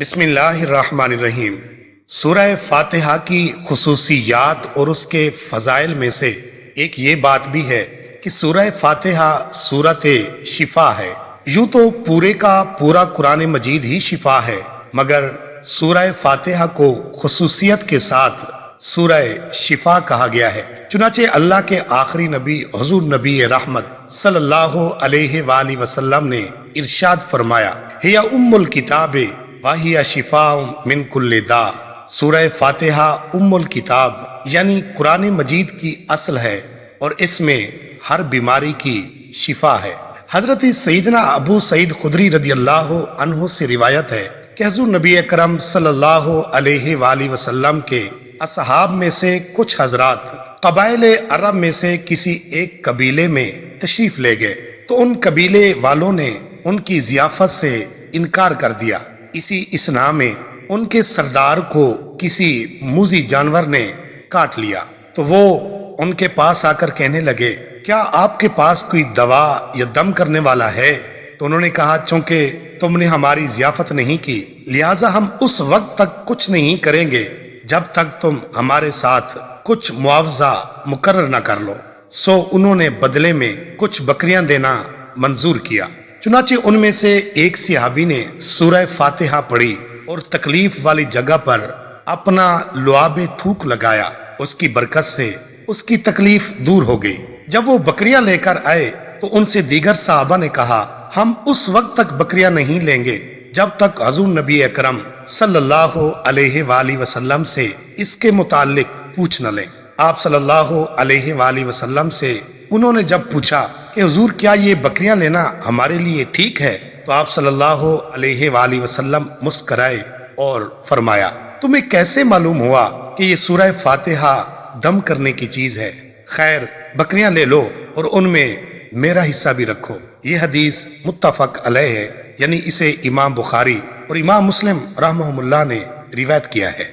بسم اللہ الرحمن الرحیم۔ سورہ فاتحہ کی خصوصیات اور اس کے فضائل میں سے ایک یہ بات بھی ہے کہ سورہ فاتحہ سورۃ شفا ہے۔ یوں تو پورے کا پورا قرآن مجید ہی شفا ہے، مگر سورہ فاتحہ کو خصوصیت کے ساتھ سورہ شفا کہا گیا ہے۔ چنانچہ اللہ کے آخری نبی حضور نبی رحمت صلی اللہ علیہ وآلہ وسلم نے ارشاد فرمایا، ہے ام الکتاب وَهِيَ شِفَاءٌ مِّن كُلِّ دَاءٍ۔ سورہ فاتحہ ام الکتاب یعنی قرآن مجید کی اصل ہے اور اس میں ہر بیماری کی شفا ہے۔ حضرت سیدنا ابو سعید خدری رضی اللہ عنہ سے روایت ہے کہ حضور نبی اکرم صلی اللہ علیہ وآلہ وسلم کے اصحاب میں سے کچھ حضرات قبائل عرب میں سے کسی ایک قبیلے میں تشریف لے گئے، تو ان قبیلے والوں نے ان کی ضیافت سے انکار کر دیا۔ اسی اسنا میں ان کے سردار کو کسی موذی جانور نے کاٹ لیا، تو وہ ان کے پاس آ کر کہنے لگے، کیا آپ کے پاس کوئی دوا یا دم کرنے والا ہے؟ تو انہوں نے کہا، چونکہ تم نے ہماری ضیافت نہیں کی، لہٰذا ہم اس وقت تک کچھ نہیں کریں گے جب تک تم ہمارے ساتھ کچھ معاوضہ مقرر نہ کر لو۔ سو انہوں نے بدلے میں کچھ بکریاں دینا منظور کیا۔ چنانچہ ان میں سے ایک صحابی نے سورہ فاتحہ پڑھی اور تکلیف والی جگہ پر اپنا لعاب تھوک لگایا۔ اس کی برکت سے اس کی تکلیف دور ہو گئی۔ جب وہ بکریاں لے کر آئے تو ان سے دیگر صحابہ نے کہا، ہم اس وقت تک بکریاں نہیں لیں گے جب تک حضور نبی اکرم صلی اللہ علیہ وآلہ وسلم سے اس کے متعلق پوچھ نہ لیں۔ آپ صلی اللہ علیہ وآلہ وسلم سے انہوں نے جب پوچھا کہ حضور کیا یہ بکریاں لینا ہمارے لیے ٹھیک ہے، تو آپ صلی اللہ علیہ وآلہ وسلم مسکرائے اور فرمایا، تمہیں کیسے معلوم ہوا کہ یہ سورہ فاتحہ دم کرنے کی چیز ہے؟ خیر، بکریاں لے لو اور ان میں میرا حصہ بھی رکھو۔ یہ حدیث متفق علیہ ہے، یعنی اسے امام بخاری اور امام مسلم رحمہم اللہ نے روایت کیا ہے۔